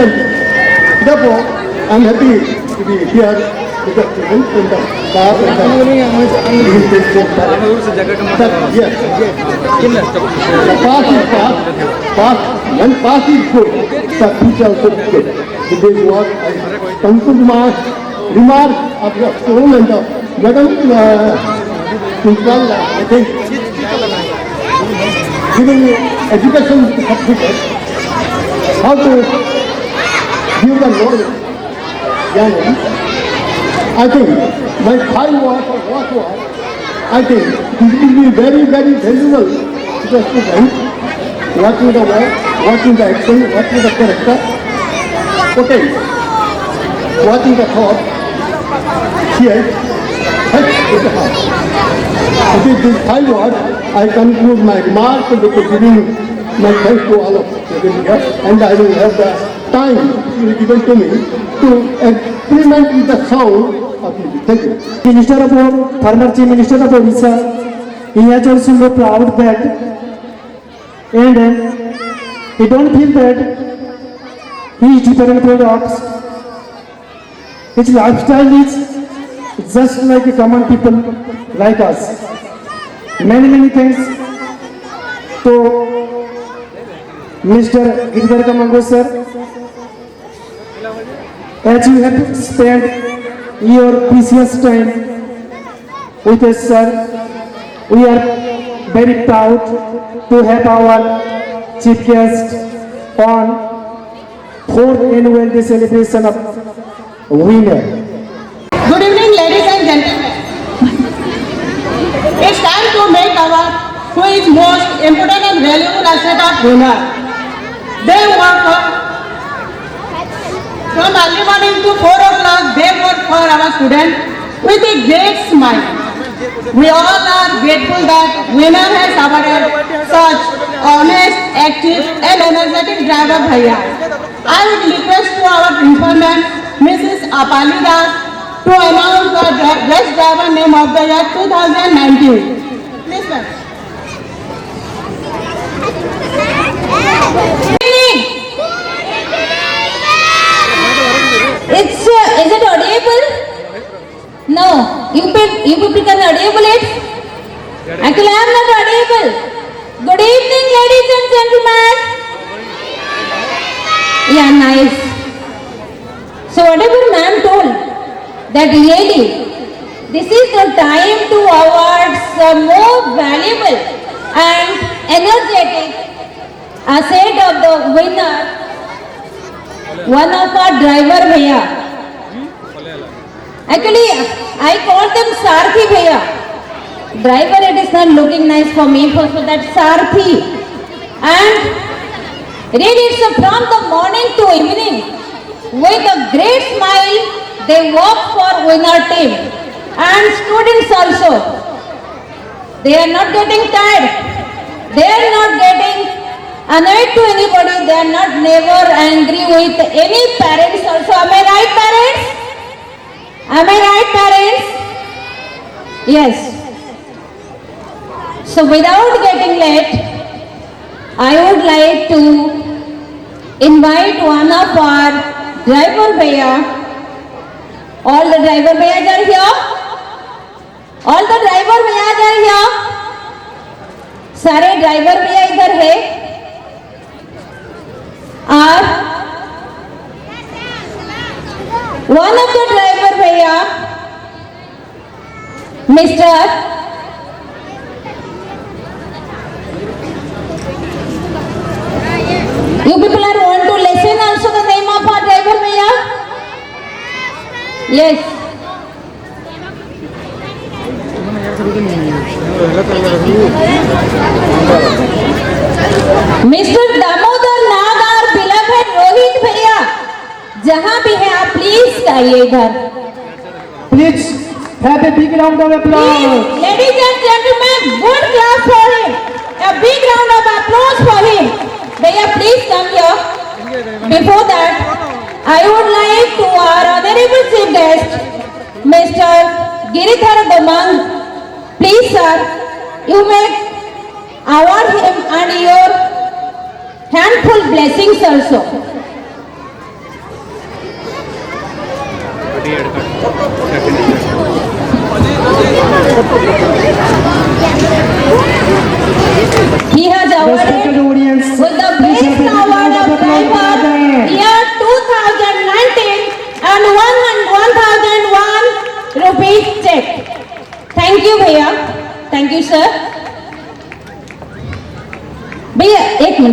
efficiently. Therefore, I am happy to be here with the students in the staff and the yes. The past is past. When past is good, the future also is good. This is what I conclude my remarks of the school and the Madam Principal, I think, giving education certificate, how to give the knowledge. I think my 5 words or what was, I think this will be very, very valuable to the students. Watching the work, watching the action, watching the character, okay, watching the thought, here, touch with the heart. With these 5 words, I conclude my remarks with giving my thanks to all of you, and I will have the time given to me to experiment with the sound of music. Thank you. Minister of Home, former Chief Minister of Odisha, he has also been proud that, and he don't feel that he is different products. His lifestyle is just like a common people like us. Many thanks to Mr. Giridhar Kamango sir. As you have spent your precious time with us, sir, we are very proud to have our chief guest on 4th annual day celebration of winner. Good evening, ladies and gentlemen. It's time to make our who is most important and valuable asset of winner. They work from early morning to 4 o'clock. They work for our students with a great smile. We all are grateful that winner has awarded such honest, active and energetic driver bhaiya. I would request to our principal ma'am, Mrs. Apali Das, to announce the best driver name of the year 2019. Please ma'am. Is it audible? No. You people can audible it? Actually, I am not audible. Good evening, ladies and gentlemen. Yeah, nice. So whatever ma'am told, that really, this is the time to award some more valuable and energetic asset of the winner, one of our driver bhaiya. Actually, I call them Sarthi bhaiya. Driver, it is not looking nice for me, for that Sarthi. And really, it's from the morning to evening, with a great smile, they work for winner team. And students also, they are not getting tired. They are not getting annoyed to anybody. They are not never angry with any parents also. Am I right, parents? Am I right, parents? Yes. So without getting late, I would like to invite one of our driver bhaiya. All the driver bhaiyas are here. All the driver bhaiyas are here. सारे driver भैया इधर है. और one of the driver bhaiya, Mr. You people are want to listen also the name of our driver bhaiya? Yes. Mr. Damodar Nag, our beloved Rohit bhaiya, जहाँ भी है आप please आइए इधर. Please have a big round of applause. Ladies and gentlemen, good clap for him. A big round of applause for him. Bhaiya, please come here. Before that, I would like to our honorable chief guest, Mr. Giridhar Damang. Please, sir, you may award him and your handful blessings also.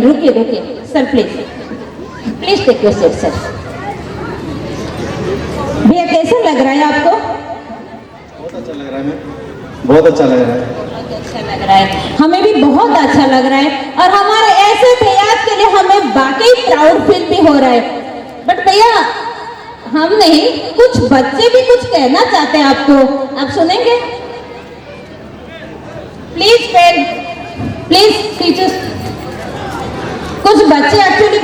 Minute रुकिए sir please take your seat sir. भैया कैसा लग रहा है आपको? बहुत अच्छा लग रहा है मैम, बहुत अच्छा लग रहा है। बहुत अच्छा लग रहा है, हमें भी बहुत अच्छा लग रहा है और हमारे ऐसे भैया के लिए हमें वाकई प्राउड फील भी हो रहा है। बट भैया हम नहीं, कुछ बच्चे भी कुछ कहना चाहते हैं आपको, आप सुनेंगे? प्लीज टीचर्स, कुछ बच्चे एक्चुअली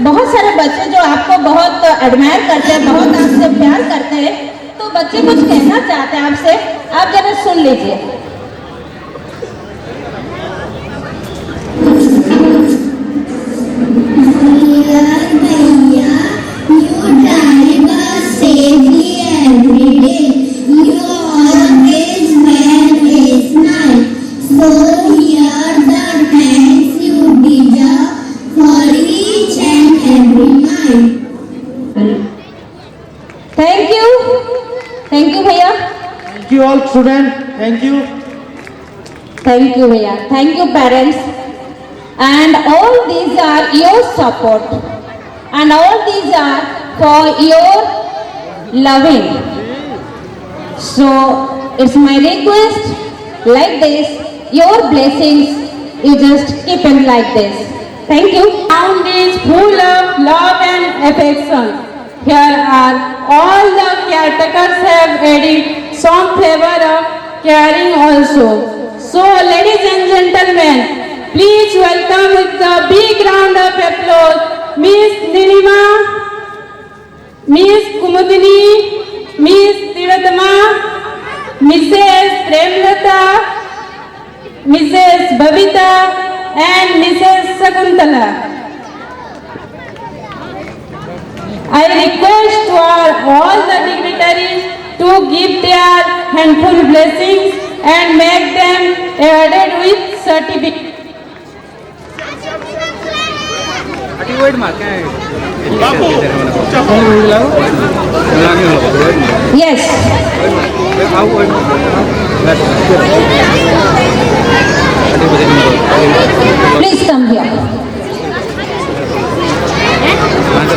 बहुत सारे बच्चे जो आपको बहुत एडमायर करते हैं, बहुत आपसे प्यार करते हैं, तो बच्चे कुछ कहना चाहते हैं आपसे, आप जरा सुन लीजिए। Safely every day, you always wear a smile. So here the thanks you deserve for each and every mile. Thank you भैया। Thank you all students. Thank you. Thank you भैया, thank you parents, and all these are your support and all these are for your loving. So it's my request, like this, your blessings you just keep it like this. Thank you. Ground is full of love and affection. Here are all the caretakers have added some flavor of caring also. So ladies and gentlemen, please welcome with a big round of applause Miss Nilima, Miss Kumudini, Miss Tiratama, Mrs. Premlata, Mrs. Babita and Mrs. Sakuntala. I request to all the dignitaries to give their handful blessings and make them awarded with certificate. Yes. Please come here.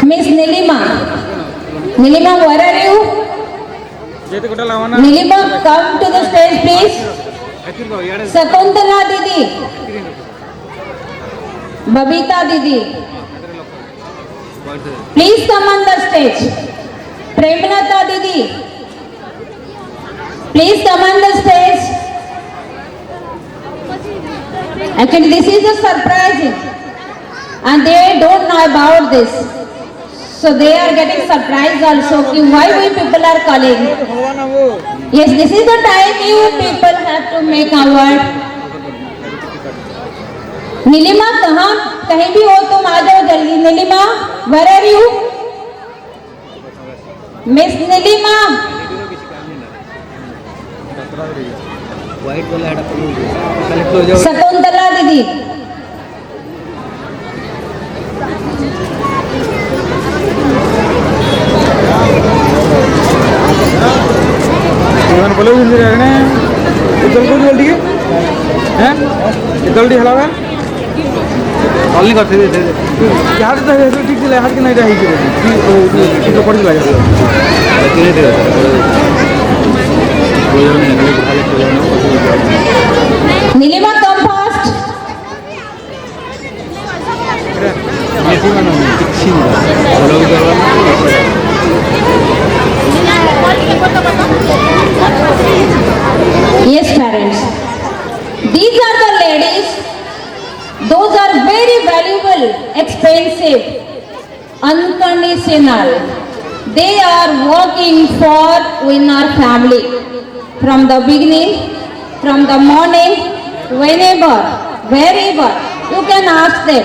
Miss Nilima. Nilima, where are you? Nilima, come to the stage, please. Sakuntala Didi. Babita Didi. Please come on the stage. Premlata Didi. Please come on the stage. Actually, this is a surprise and they don't know about this. So they are getting surprised also why we people are calling. Yes, this is the time you people have to make award. Nilima कहाँ, कहीं भी हो तुम आ जाओ जल्दी। Nilima, where are you? Miss Nilima. Shakuntala दीदी। बोलो जल्दी हैं जल्दी हलावा कॉल नहीं करते यार तो ठीक है हाथ के नहीं रही कि तो पड़ गया Nilima come fast. Yes, parents. These are the ladies. Those are very valuable, expensive, unconditional. They are working for winner family. From the beginning, from the morning, whenever, wherever, you can ask them.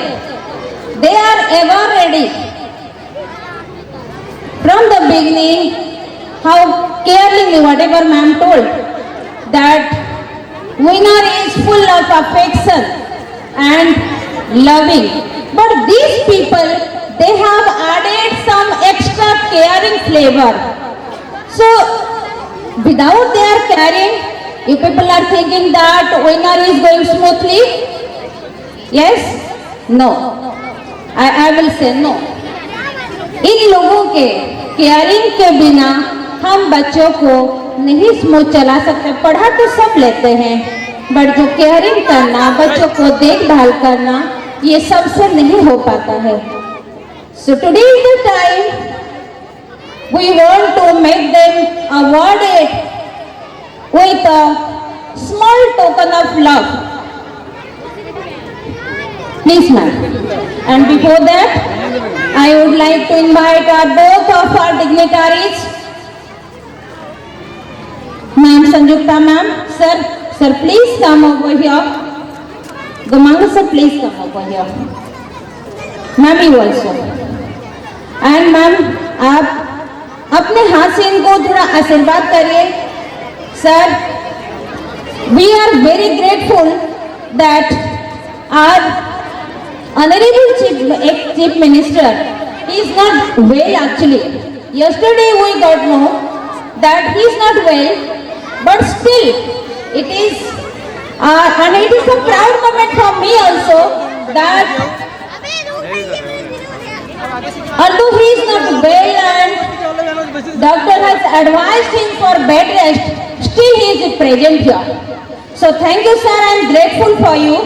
They are ever ready. From the beginning, how carefully whatever ma'am told, that winner is full of affection and loving. But these people, they have added some extra caring flavor. So, without their caring, you people are thinking that winner is going smoothly. Yes? No. I will say no. इन लोगों के caring के बिना हम बच्चों को नहीं smooth चला सकते. पढ़ा तो सब लेते हैं, बट जो केयरिंग करना, बच्चों को देखभाल करना, ये सबसे नहीं हो पाता है. So today is the time we want to make them awarded with a small token of love. Please, ma'am. And before that, I would like to invite both of our dignitaries, Ma'am Sanjukta ma'am, sir, please come over here. Gamanga sir, please come over here. Ma'am, you also. And ma'am, आप अपने हाथ से इनको थोड़ा आशीर्वाद करिए. Sir, we are very grateful that our Honorable Chief Minister is not well actually. Yesterday we got know that he is not well, but still it is and it is a proud moment for me also that although he is not well and doctor has advised him for bed rest, still he is present here. So thank you sir, I am grateful for you.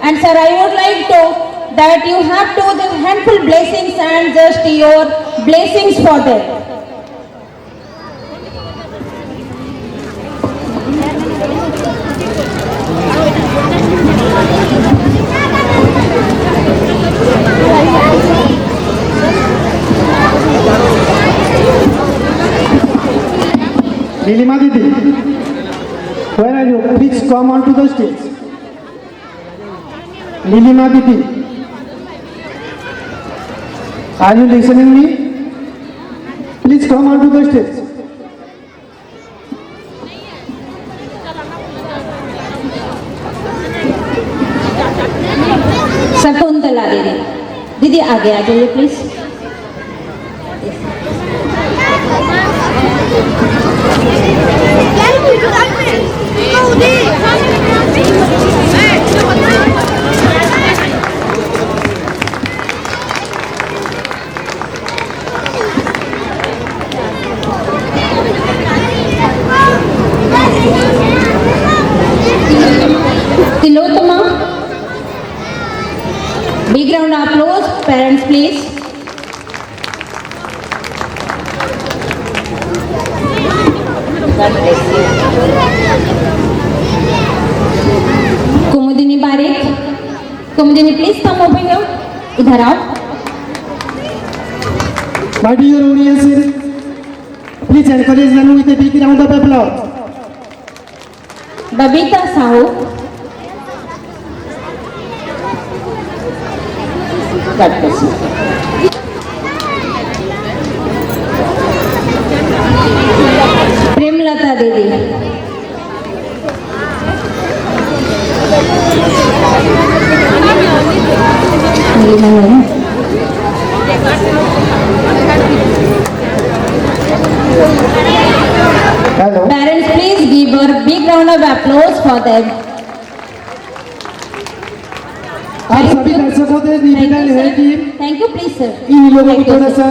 And sir, I would like to that you have to the handful blessings and just your blessings for them. Nilima Didi, where are you? Please come on to the stage. Nilima Didi, are you listening me? Please come on to the stage. Shakuntala दीदी, दीदी आगे आ जाइए please. Tilottama, big round of applause, parents please. God bless you. Kumudini Barik, Kumudini please come over here. इधर आओ. My dear audience, please encourage them with a big round of applause. Babita Sahu, God bless you. Premlata दीदी, Hello. parents please give a big round of applause for them. आप सभी दर्शकों से निवेदन है कि Thank you please sir. इन लोगों को Thank you, थोड़ा sir. सा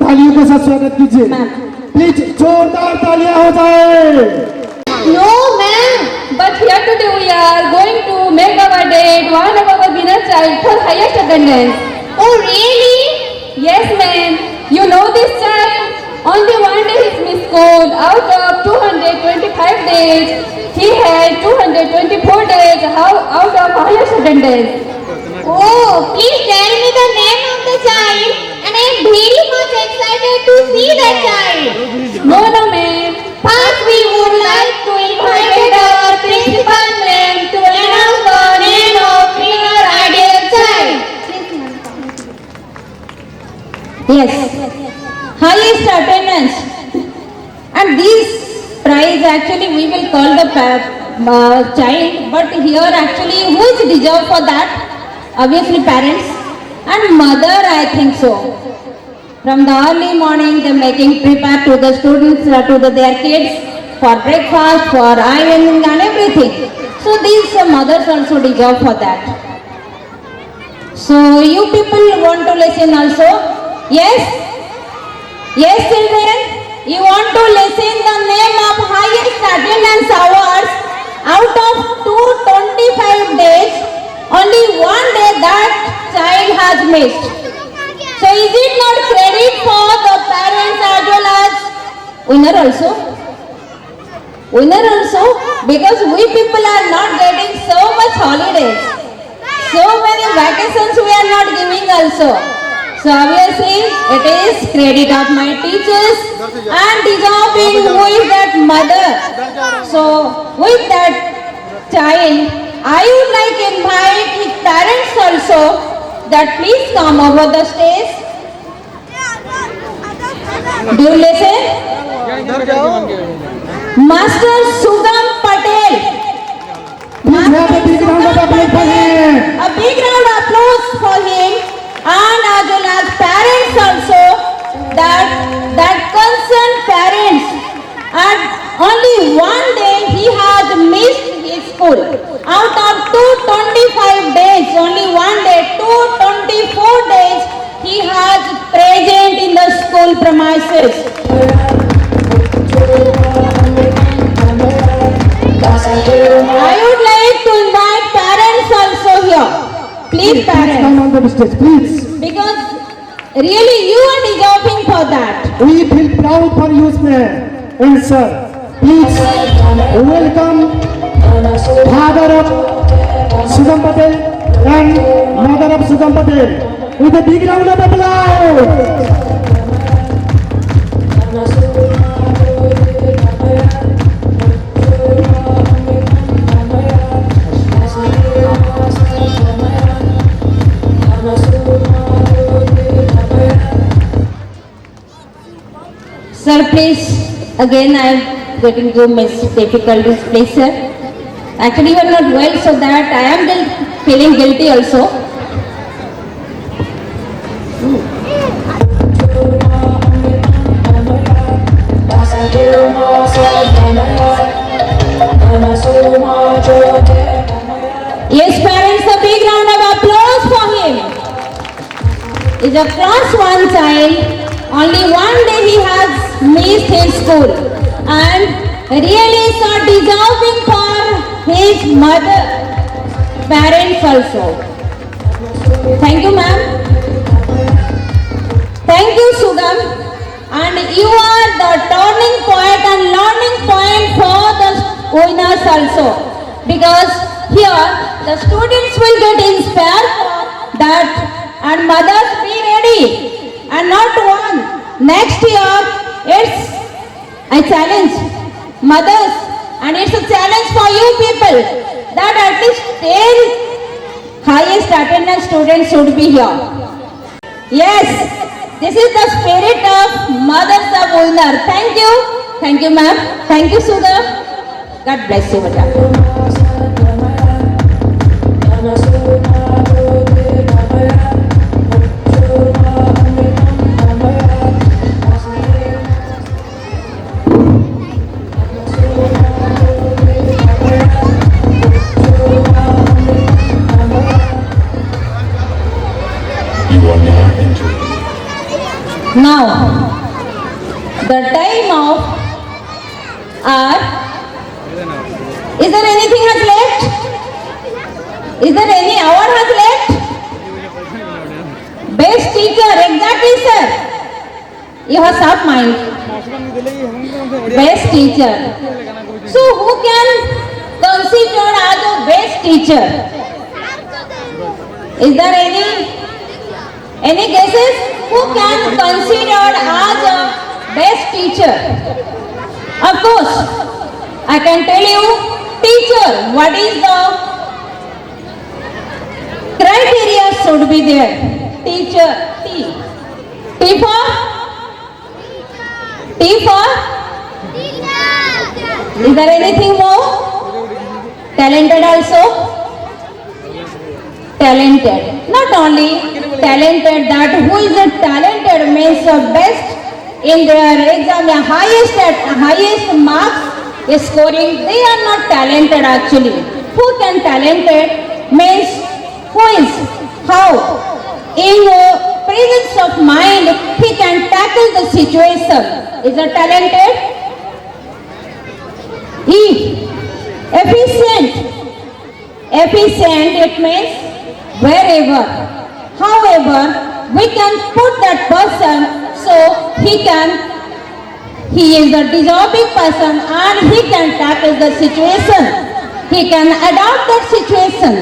तालियों के साथ स्वागत कीजिए. Ma'am. प्लीज जोरदार तालियां हो जाए. No ma'am, but here today we are going to make our date one of our winner child for highest attendance. Oh really? Yes ma'am. You know this child? Only one day he missed school out of 225 days. He had 224 days out of highest attendance. Oh, please tell me the name of the child, and I am very much excited to see the child. No ma'am. First, we would like to invite our principal ma'am to announce the name of winner ideal child. Yes, highest attendance. And this prize actually we will call the child, but here actually who is deserved for that? Obviously parents and mother, I think so. From the early morning they making prepare to the students, to their kids for breakfast, for ironing and everything. So these mothers also deserve for that. So you people want to listen also? Yes? Yes, children? You want to listen the name of highest attendance hours out of 225 days, only one day that child has missed. So is it not credit for the parents as well as winner also? Winner also? Because we people are not getting so much holidays. So many vacations we are not giving also. So obviously it is credit of my teachers and deserving with that mother. So with that child, I would like to invite his parents also that please come over the stage. Do you listen? Master Sugam Patel. Please have a big round of applause for him. A big round of applause for him and as well as parents also that concerned parents and only one day he has missed his school. Out of 225 days, only one day, 224 days he has present in the school premises. I would like to invite parents also here. Please parents. Come on the stage, please. Because really you are deserving for that. We feel proud for you, sir and sir. Please welcome father of Sugam Patel and mother of Sugam Patel with a big round of applause. Sir, please, again I am getting to miss difficulties, please sir. Actually you are not well, so that I am feeling guilty also. Yes parents, a big round of applause for him. Is a class 1 child. Only one day he has missed his school and really is not deserving for his mother, parents also. Thank you ma'am. Thank you Sugam, and you are the turning point and learning point for the winners also, because here the students will get inspired that and mothers be ready. And not one. Next year, it's a challenge, mothers, and it's a challenge for you people that at least 10 highest attendance students should be here. Yes, this is the spirit of mothers of winner. Thank you, ma'am. Thank you, Sugam. God bless you, madam. Now, the time of our, is there anything has left? Is there any hour has left? Best teacher, exactly sir. You have sharp mind. Best teacher. So who can consider as a best teacher? Is there any guesses? Who can consider as a best teacher? Of course, I can tell you, teacher, what is the criteria should be there? Teacher, T for? Is there anything more? Talented also? Talented. Not only talented, that who is a talented means the best in their exam, highest marks is scoring. They are not talented actually. Who can talented means who is how in presence of mind he can tackle the situation. Is a talented? E. Efficient. Efficient, it means wherever. However, we can put that person so he is a deserving person and he can tackle the situation. He can adapt that situation.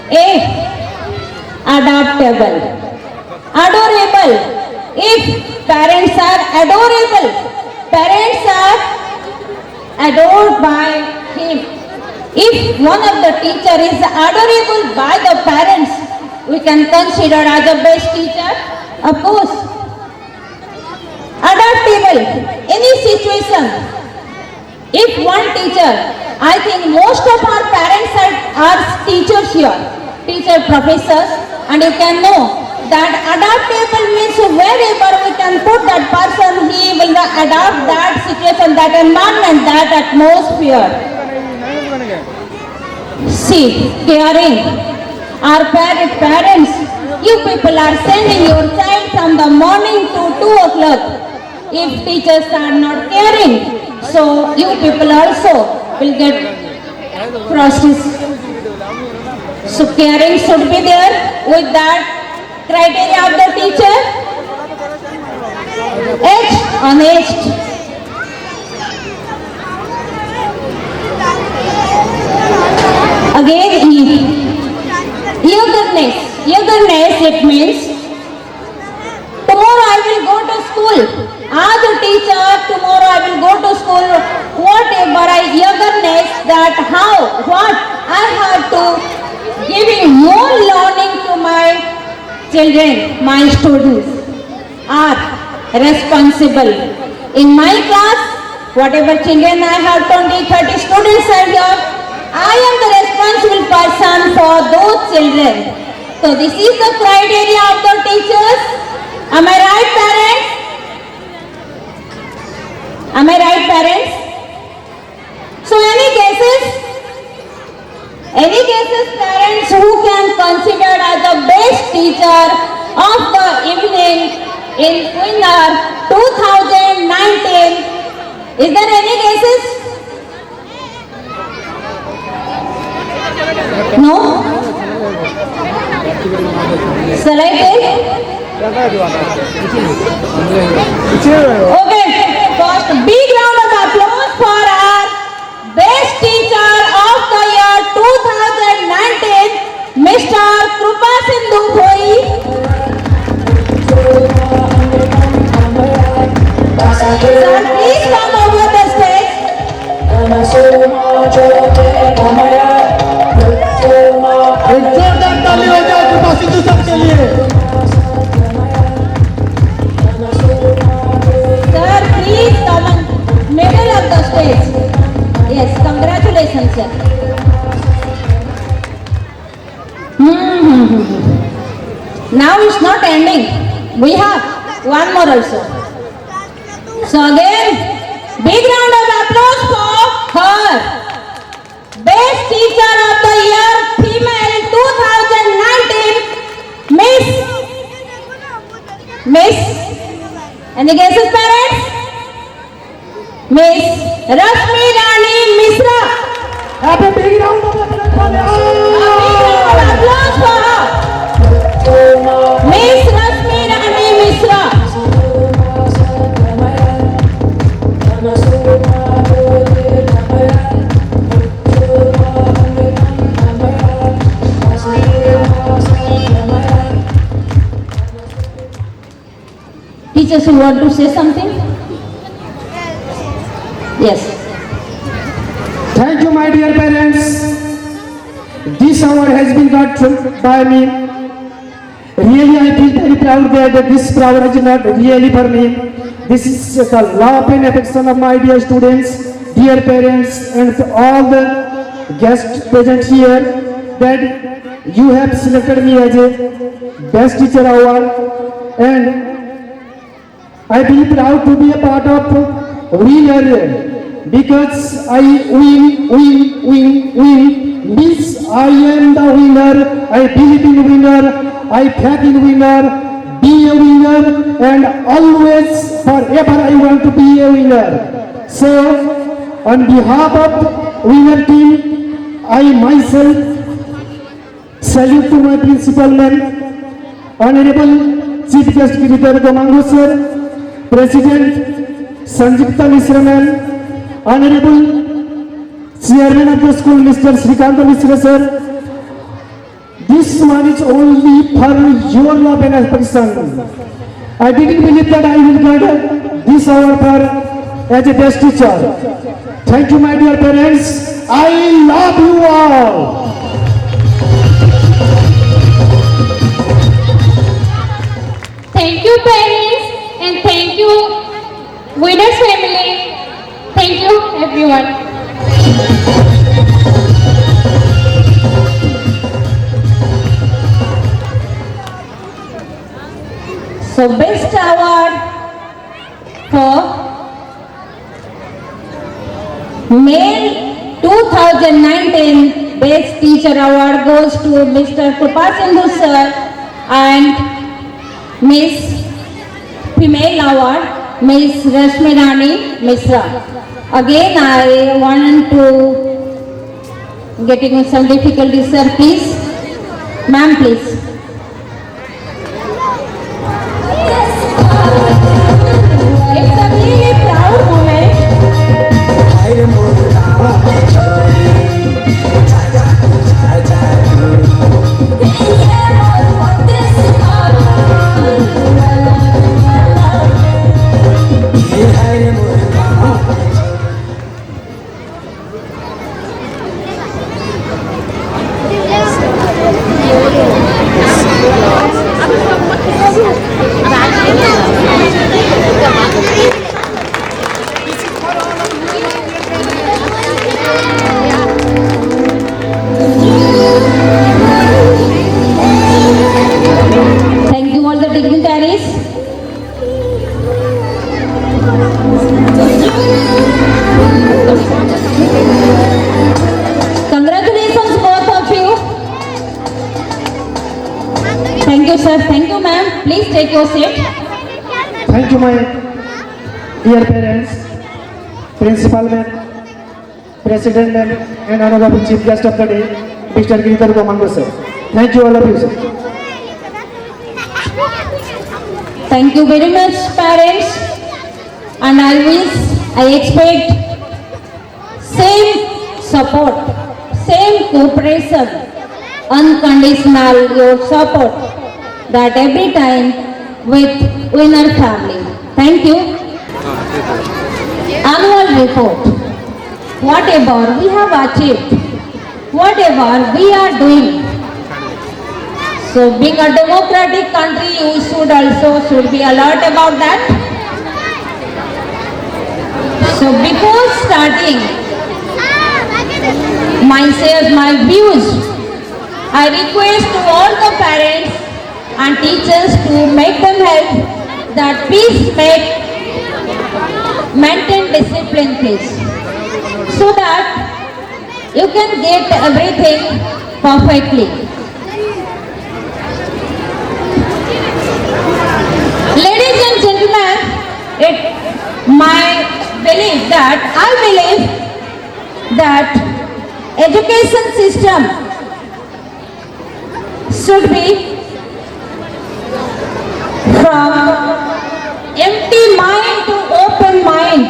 A. Adaptable. Adorable. If parents are adorable, parents are adored by him. If one of the teacher is adorable by the parents, we can consider as a best teacher, of course. Adaptable, any situation. If one teacher, I think most of our parents are teachers here, teacher, professors, and you can know that adaptable means wherever we can put that person, he will adapt that situation, that environment, that atmosphere. See, caring. Our parents, you people are sending your child from the morning to 2 o'clock. If teachers are not caring, so you people also will get processed. So caring should be there with that criteria of the teacher. H, honest. Again, E. Eagerness. Eagerness, it means tomorrow I will go to school. As a teacher, tomorrow I will go to school. Whatever eagerness that how, what I have to giving more learning to my children, my students are responsible. In my class, whatever children I have 20, 30 students are here, I am the responsible person for those children. So this is the criteria of the teachers. Am I right, parents? Am I right, parents? So any cases, parents who can consider as the best teacher of the evening in winter 2019? Is there any cases? No? Shall I take? Okay, first big round of applause for our best teacher of the year 2019, Mr. Krupa Sindhu Bhoi. Sir, please come over the stage. एक जोरदार ताली हो जाए कृपा Sindhu sir के लिए। Sir, please come on middle of the stage. Yes, congratulations, sir. Now it's not ending. We have one more also. So again, big round of applause for her. Best teacher of the year, female 2019, Miss. Any guesses, parents? Miss Rashmi Rani Misra. Have a big round of applause. Applause for her. Miss Rashmi Rani Misra. Teachers who want to say something? Yes. Thank you, my dear parents. This award has been got by me. Really, I feel very proud that this award is not really for me. This is the love and affection of my dear students, dear parents, and all the guests present here, that you have selected me as a best teacher award, and I feel proud to be a part of winner because I win Miss I am the winner, I believe in winner, I faith in winner, be a winner, and always forever I want to be a winner. So on behalf of winner team, I myself salute to my principal man, Honorable Chief Guest Giridhar Gomango sir, President Sanjukta Mishra ma'am, Honorable Chairman of the school, Mr. Srikanta Mishra sir. This one is only for your love and affection. I didn't believe that I will get this award for as a best teacher. Thank you, my dear parents. I love you all. Thank you, parents, and thank you, winners family. Thank you, everyone. So best award for male 2019 best teacher award goes to Mr. Krupasindhu sir, and Miss female award Miss Rashmi Rani Mishra. Again I want to getting some difficulties sir, please. Ma'am, please. It's a really proud moment. Thank you all the dignitaries. Congratulations both of you. Thank you sir. Thank you ma'am. Please take your seat. Thank you, my dear parents, principal ma'am, president ma'am, and honorable chief guest of the day, Mr. Giridhar Gomango sir. Thank you all of you, sir. Thank you very much parents, and I expect same support, same cooperation, unconditional your support that every time with winner family. Thank you. Annual report. Whatever we have achieved, whatever we are doing. So being a democratic country, you should be alert about that. So before starting my views, I request to all the parents and teachers to make them help that please maintain discipline please, so that you can get everything perfectly. Ladies and gentlemen, I believe that education system should be from empty mind to open mind.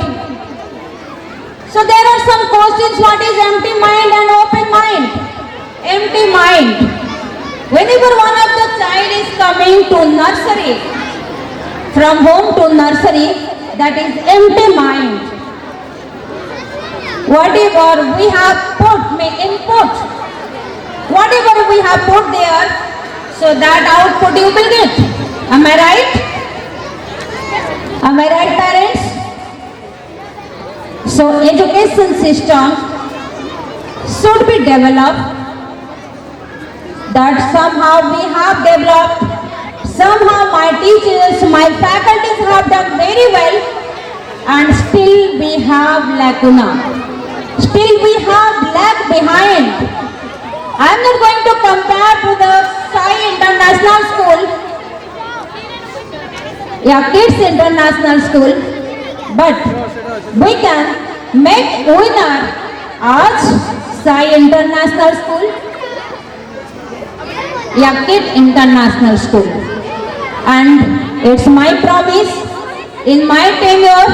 So there are some questions, what is empty mind and open mind? Empty mind. Whenever one of the child is coming to nursery, from home to nursery, that is empty mind. Whatever we have put, may input, whatever we have put there, so that output you will get. Am I right? Am I right, parents? So education system should be developed, that somehow we have developed, somehow my teachers, my faculties have done very well, and still we have lacuna. Still we have lag behind I am not going to compare to the Sai International School, yeah, Kids International School, but we can make winner as Sai International School, yeah, Kid International School. And it's my promise, in my tenure,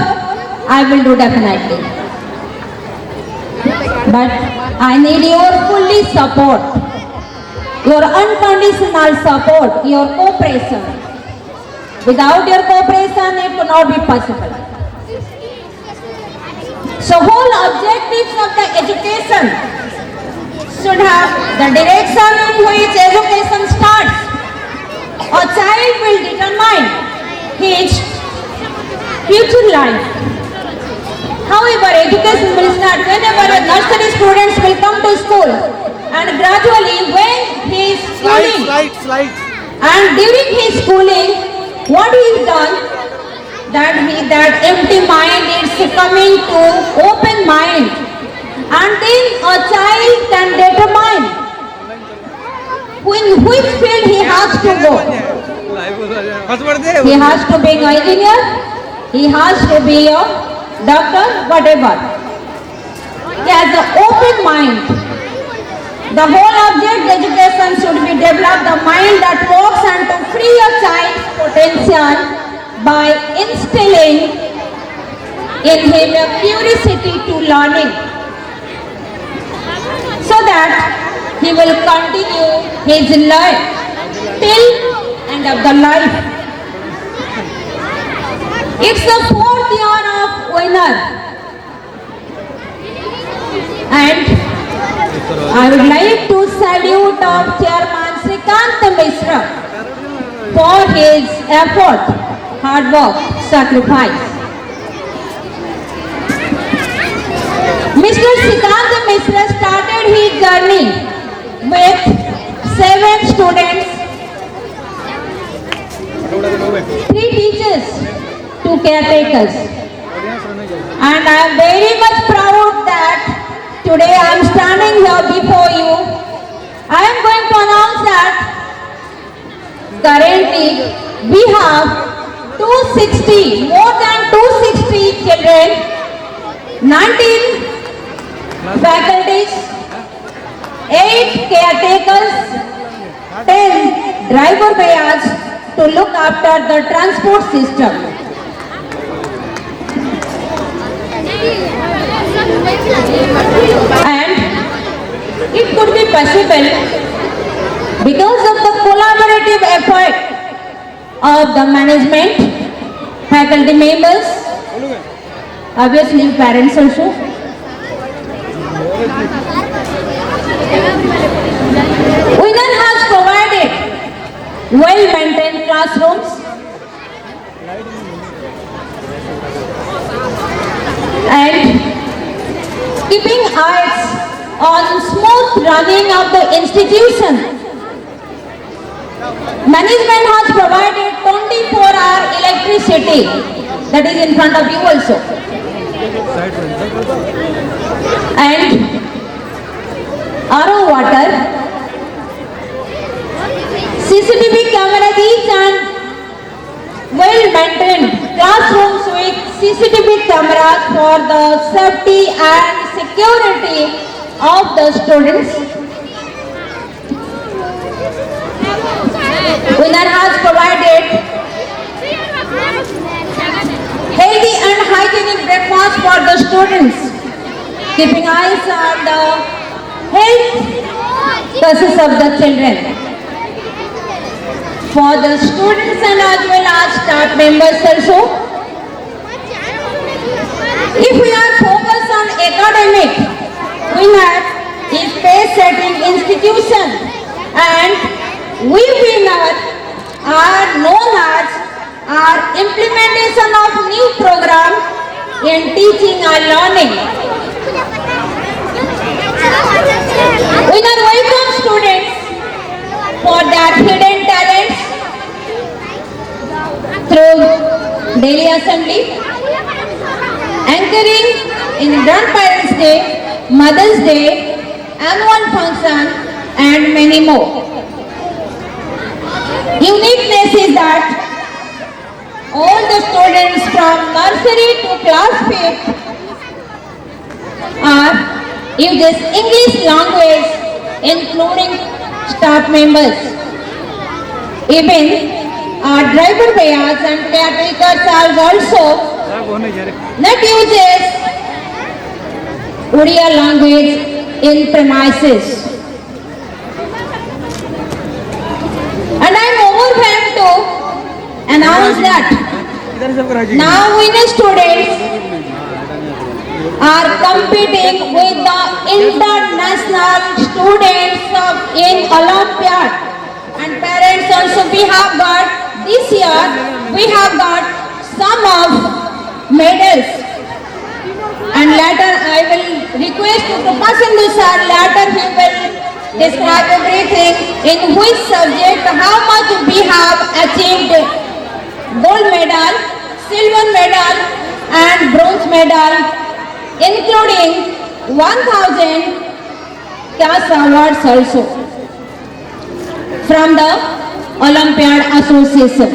I will do definitely. But I need your fully support, your unconditional support, your cooperation. Without your cooperation, it could not be possible. So whole objectives of the education should have the direction in which education starts. A child will determine his future life. However, education will start whenever a nursery students will come to school, and gradually when he is schooling, and during his schooling, what he is done, that empty mind is coming to open mind, and then a child can determine in which field he has to go. He has to be an engineer, he has to be a doctor, whatever. He has an open mind. The whole object education should be develop the mind that works and to free a child's potential by instilling in him a curiosity to learning, so that he will continue his life till end of the life. It's the 4th year of winner, and I would like to salute our chairman Srikant Mishra for his effort, hard work, sacrifice. Mr. Srikant Mishra started his journey with 7 students, 3 teachers, 2 caretakers, and I am very much proud that today I am standing here before you. I am going to announce that currently we have 260, more than 260 children, 19 faculties, 8 caretakers, 10 driver bayas to look after the transport system. And it could be possible because of the collaborative effort of the management, faculty members, obviously parents also. Winner has provided well-maintained classrooms and keeping eyes on smooth running of the institution. Management has provided 24-hour electricity, that is in front of you also. And RO water, CCTV cameras each and well-maintained classrooms with CCTV cameras for the safety and security of the students. Winner has provided healthy and hygienic breakfast for the students, keeping eyes on the health process of the children. For the students and as well as staff members also, if we are focused on academic, Winner is pace-setting institution, and we Winner are known as our implementation of new program in teaching and learning. Winner welcome students for their hidden talents through daily assembly, anchoring in Grandparents' Day, Mother's Day, annual function, and many more. Uniqueness is that all the students from nursery to class 5th are uses English language, including staff members. Even our driver bhaias and caretakers are also not uses Odia language in premises. And I am overwhelmed to announce that now winning students are competing with the international students in Olympiad, and parents also we have got this year we have got some of medals, and later I will request to Krupa Sindhu sir, later he will describe everything in which subject how much we have achieved gold medal, silver medal and bronze medal, including 1000 cash awards also from the Olympiad Association.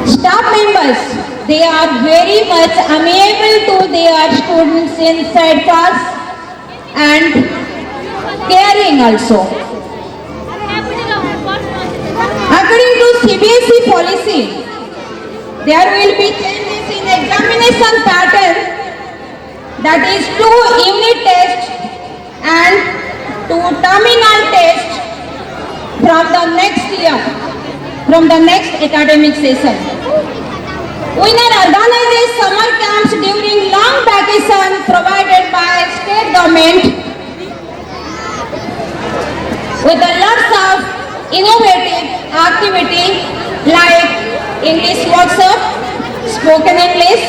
Staff members, they are very much amiable to their students inside class and caring also. According to CBSE policy, there will be changes in examination pattern, that is 2 unit tests and 2 terminal tests from the next year, from the next academic session. Winner organizes summer camps during long vacation provided by state government with a lots of innovative activity like English workshop, spoken English,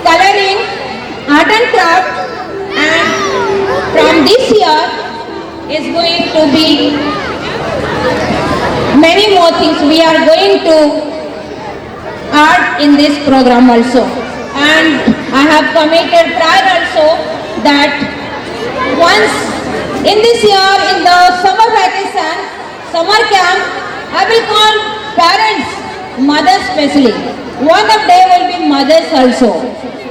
coloring, art and craft, and from this year is going to be many more things we are going to add in this program also. And I have committed prior also that once in this year in the summer vacation, summer camp, I will call parents, mothers especially. One of them will be mothers also.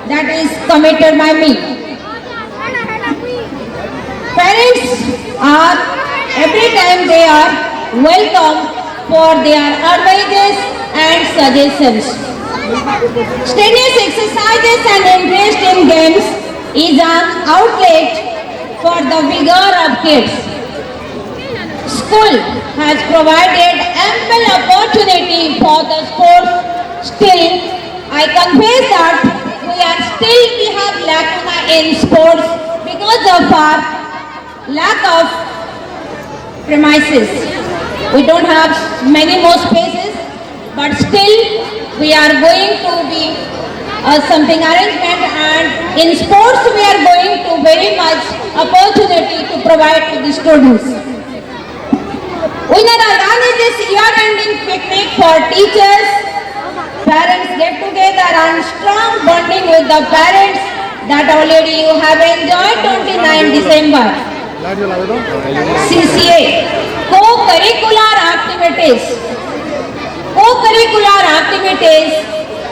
That is committed by me. Parents are, every time they are welcome for their advices and suggestions. Strenuous exercises and interest in games is an outlet for the vigor of kids. School has provided ample opportunity for the sports. Still, I confess that we have lacuna in sports because of our lack of premises. We don't have many more spaces, but still we are going to be something arrangement, and in sports we are going to very much opportunity to provide to the students. Winner organizes year-ending picnic for teachers. Parents get together and strong bonding with the parents that already you have enjoyed 29 December. CCA, co-curricular activities. Co-curricular activities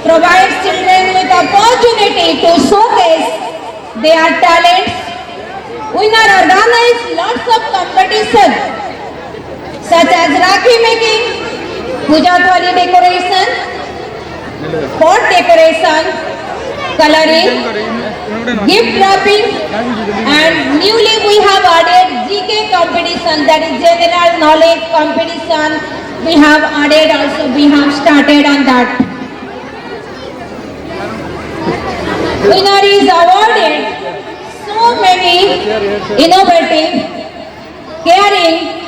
provide children with opportunity to showcase their talents. Winner organize lots of competition such as Rakhi making, Puja Thali decoration, pot decoration, coloring, gift wrapping, and newly we have added GK competition, that is general knowledge competition. We have added also, we have started on that. Winner is awarded so many innovative, caring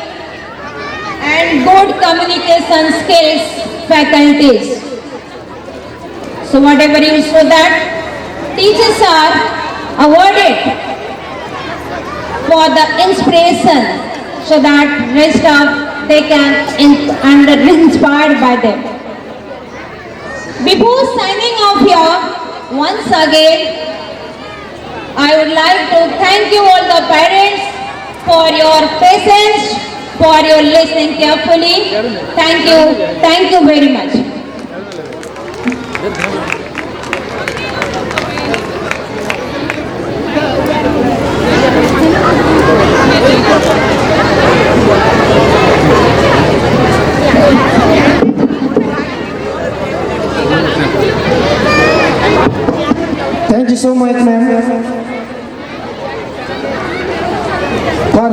and good communication skills faculties. So whatever you saw that, teachers are awarded for the inspiration, so that rest of they can inspired by them. Before signing off here, once again, I would like to thank you all the parents for your patience, for your listening carefully. Thank you very much. Thank you so much, ma'am, for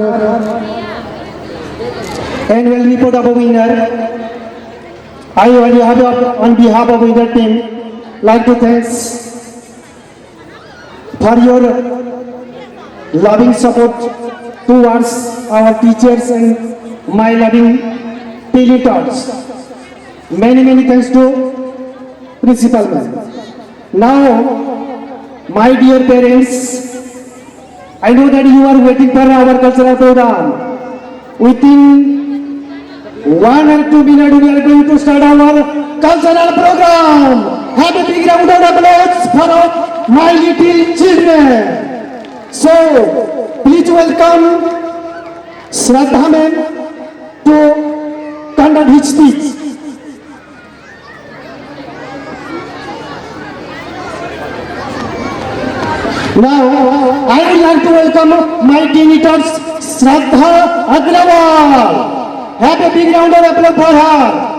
annual report of a winner. I on behalf of winner team like to thanks for your loving support towards our teachers and my loving tutors. Many thanks to principal ma'am. Now, my dear parents, I know that you are waiting for our cultural program. Within 1 or 2 minutes, we are going to start our cultural program. Have a big round of applause for my little children. So, please welcome Shraddha ma'am to conduct his speech. Now, I would like to welcome my teenagers, Shraddha Agrawal. Have a big round of applause for her.